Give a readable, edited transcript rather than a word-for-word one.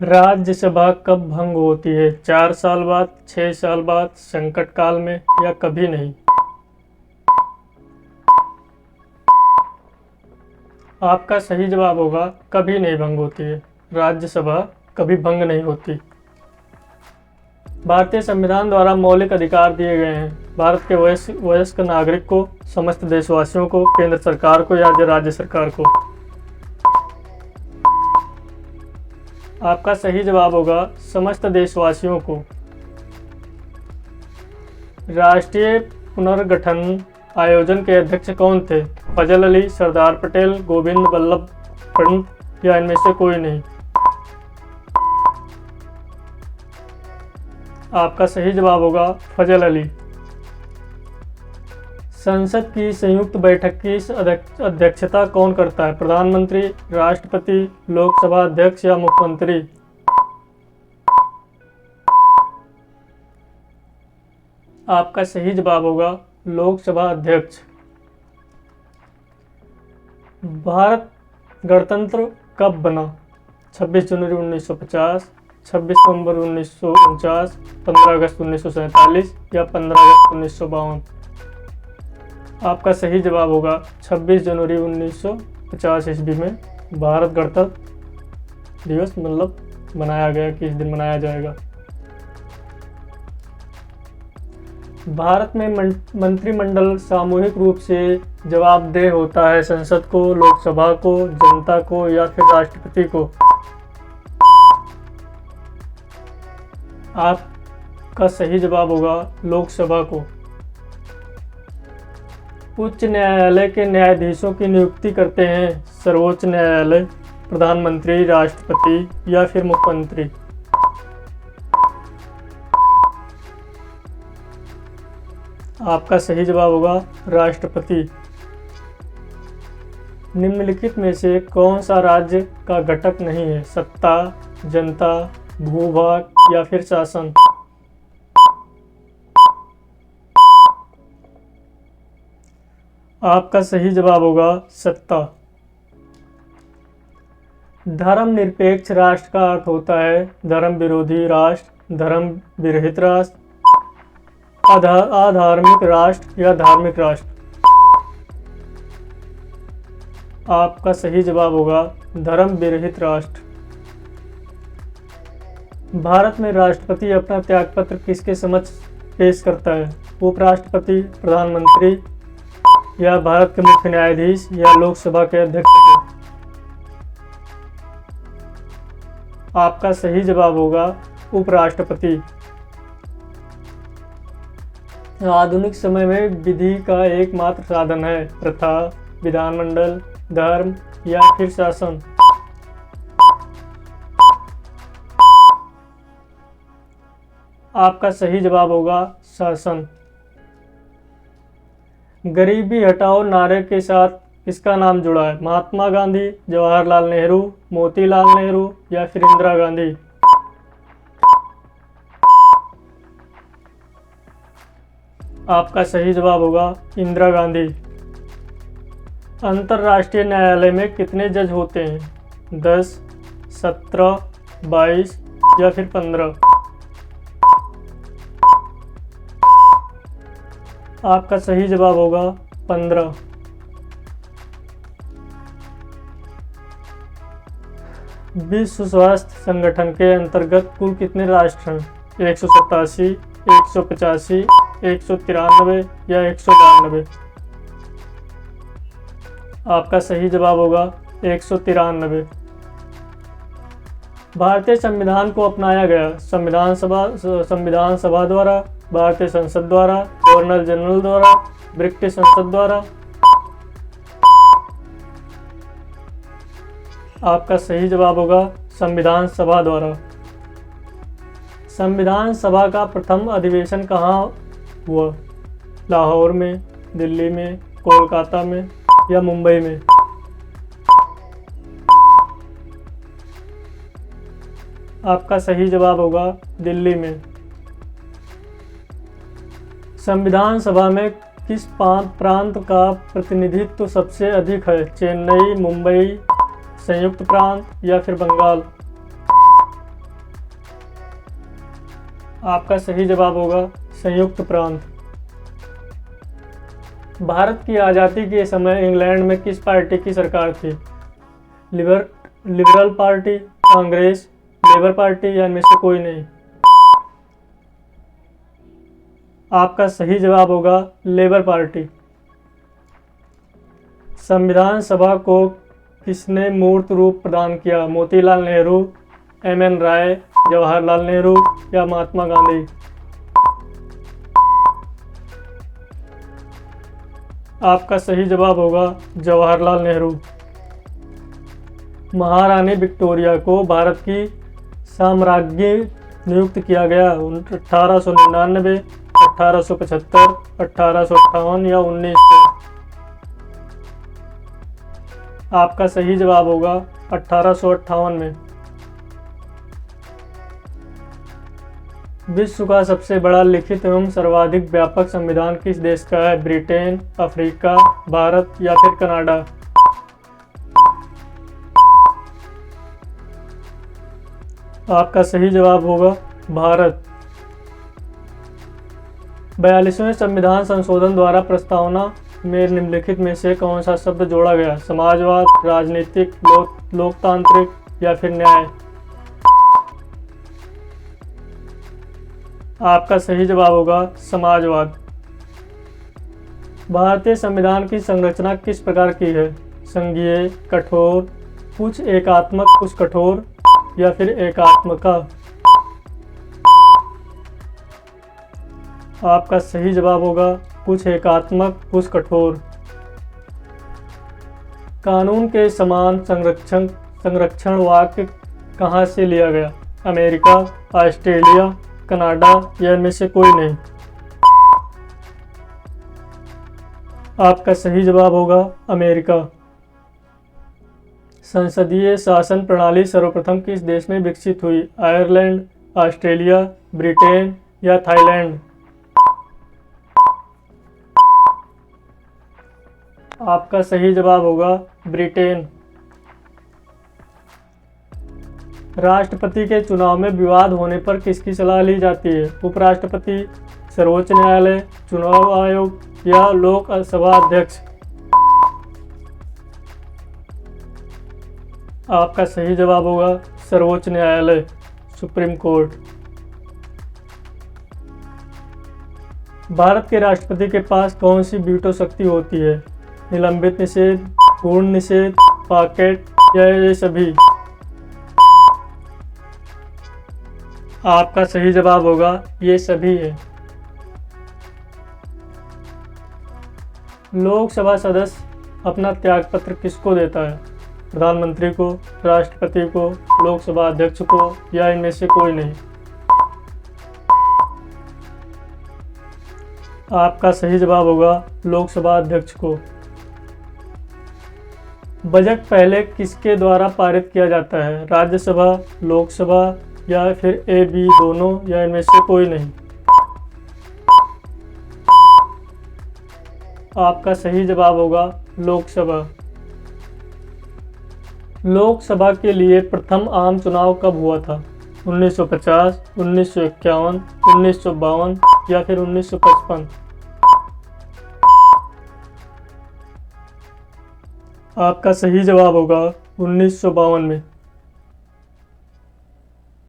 राज्यसभा कब भंग होती है? 4 साल बाद, 6 साल बाद, संकट काल में या कभी नहीं? आपका सही जवाब होगा कभी नहीं भंग होती है। राज्यसभा कभी भंग नहीं होती। भारतीय संविधान द्वारा मौलिक अधिकार दिए गए हैं। भारत के वयस्क नागरिक को, समस्त देशवासियों को, केंद्र सरकार को या राज्य सरकार को। आपका सही जवाब होगा समस्त देशवासियों को। राष्ट्रीय पुनर्गठन आयोजन के अध्यक्ष कौन थे? फजल अली, सरदार पटेल, गोविंद बल्लभ पंत या इनमें से कोई नहीं? आपका सही जवाब होगा फजल अली। संसद की संयुक्त बैठक की अध्यक्षता कौन करता है? प्रधानमंत्री, राष्ट्रपति, लोकसभा अध्यक्ष या मुख्यमंत्री? आपका सही जवाब होगा लोकसभा अध्यक्ष। भारत गणतंत्र कब बना? 26 जनवरी 1950, 26 नवंबर 1949, 15 अगस्त 1947 या 15 अगस्त 1952? आपका सही जवाब होगा 26 जनवरी 1950 ईस्वी में भारत गणतंत्र दिवस मनाया गया। किस दिन मनाया जाएगा? भारत में मंत्रिमंडल सामूहिक रूप से जवाबदेह होता है संसद को, लोकसभा को, जनता को या फिर राष्ट्रपति को? आपका सही जवाब होगा लोकसभा को। उच्च न्यायालय के न्यायाधीशों की नियुक्ति करते हैं सर्वोच्च न्यायालय, प्रधानमंत्री, राष्ट्रपति या फिर मुख्यमंत्री? आपका सही जवाब होगा राष्ट्रपति। निम्नलिखित में से कौन सा राज्य का घटक नहीं है? सत्ता, जनता, भूभाग या फिर शासन? आपका सही जवाब होगा सत्ता। धर्मनिरपेक्ष राष्ट्र का अर्थ होता है धर्म विरोधी राष्ट्र, धर्म विरहित राष्ट्र, अधार्मिक राष्ट्र या धार्मिक राष्ट्र? आपका सही जवाब होगा धर्म विरहित राष्ट्र। भारत में राष्ट्रपति अपना त्यागपत्र किसके समक्ष पेश करता है? उपराष्ट्रपति, प्रधानमंत्री या भारत के मुख्य न्यायाधीश या लोकसभा के अध्यक्ष को? आपका सही जवाब होगा उपराष्ट्रपति। आधुनिक समय में विधि का एकमात्र साधन है प्रथा, विधानमंडल, धर्म या फिर शासन? आपका सही जवाब होगा शासन। गरीबी हटाओ नारे के साथ किसका नाम जुड़ा है? महात्मा गांधी, जवाहरलाल नेहरू, मोतीलाल नेहरू या फिर इंदिरा गांधी? आपका सही जवाब होगा इंदिरा गांधी। अंतर्राष्ट्रीय न्यायालय में कितने जज होते हैं? 10, 17, 22 या फिर 15? आपका सही जवाब होगा 15। विश्व स्वास्थ्य संगठन के अंतर्गत कुल कितने राष्ट्र हैं? 187, 185, 193 या 192? आपका सही जवाब होगा 193। भारतीय संविधान को अपनाया गया संविधान सभा द्वारा, भारतीय संसद द्वारा, गवर्नर जनरल द्वारा, ब्रिटिश संसद द्वारा? आपका सही जवाब होगा संविधान सभा द्वारा। संविधान सभा का प्रथम अधिवेशन कहाँ हुआ? लाहौर में, दिल्ली में, कोलकाता में या मुंबई में? आपका सही जवाब होगा दिल्ली में। संविधान सभा में किस प्रांत का प्रतिनिधित्व सबसे अधिक है? चेन्नई, मुंबई, संयुक्त प्रांत या फिर बंगाल? आपका सही जवाब होगा संयुक्त प्रांत। भारत की आज़ादी के समय इंग्लैंड में किस पार्टी की सरकार थी? Liberal party, Congress, labour party या इनमें से कोई नहीं? आपका सही जवाब होगा लेबर पार्टी। संविधान सभा को किसने मूर्त रूप प्रदान किया? मोतीलाल नेहरू, एम.एन. राय, जवाहरलाल नेहरू या महात्मा गांधी? आपका सही जवाब होगा जवाहरलाल नेहरू। महारानी विक्टोरिया को भारत की साम्राज्ञी नियुक्त किया गया 1899, 1875, 1858 या 1900? आपका सही जवाब होगा 1858 में। विश्व का सबसे बड़ा लिखित एवं सर्वाधिक व्यापक संविधान किस देश का है? ब्रिटेन, अफ्रीका, भारत या फिर कनाडा? आपका सही जवाब होगा भारत। 42वें संविधान संशोधन द्वारा प्रस्तावना में निम्नलिखित में से कौन सा शब्द जोड़ा गया? समाजवाद, राजनीतिक, लोकतांत्रिक या फिर न्याय? आपका सही जवाब होगा समाजवाद। भारतीय संविधान की संरचना किस प्रकार की है? संघीय, कठोर, कुछ एकात्मक कुछ कठोर या फिर एकात्मका? आपका सही जवाब होगा कुछ एकात्मक कुछ कठोर। कानून के समान संरक्षण वाक्य कहाँ से लिया गया? अमेरिका, ऑस्ट्रेलिया, कनाडा या इनमें से कोई नहीं? आपका सही जवाब होगा अमेरिका। संसदीय शासन प्रणाली सर्वप्रथम किस देश में विकसित हुई? आयरलैंड, ऑस्ट्रेलिया, ब्रिटेन या थाईलैंड? आपका सही जवाब होगा ब्रिटेन। राष्ट्रपति के चुनाव में विवाद होने पर किसकी सलाह ली जाती है? उपराष्ट्रपति, सर्वोच्च न्यायालय, चुनाव आयोग या लोकसभा अध्यक्ष? आपका सही जवाब होगा सर्वोच्च न्यायालय, सुप्रीम कोर्ट। भारत के राष्ट्रपति के पास कौन सी वीटो शक्ति होती है? निलंबित निषेध, पूर्ण निषेध, पॉकेट या ये सभी? आपका सही जवाब होगा ये सभी है। लोकसभा सदस्य अपना त्यागपत्र किसको देता है? प्रधानमंत्री को, राष्ट्रपति को, लोकसभा अध्यक्ष को या इनमें से कोई नहीं? आपका सही जवाब होगा लोकसभा अध्यक्ष को। बजट पहले किसके द्वारा पारित किया जाता है? राज्यसभा, लोकसभा या फिर ए बी दोनों या इनमें से कोई नहीं? आपका सही जवाब होगा लोकसभा। लोकसभा के लिए प्रथम आम चुनाव कब हुआ था? 1950, 1951, 1952 या फिर 1955? आपका सही जवाब होगा 1952 में।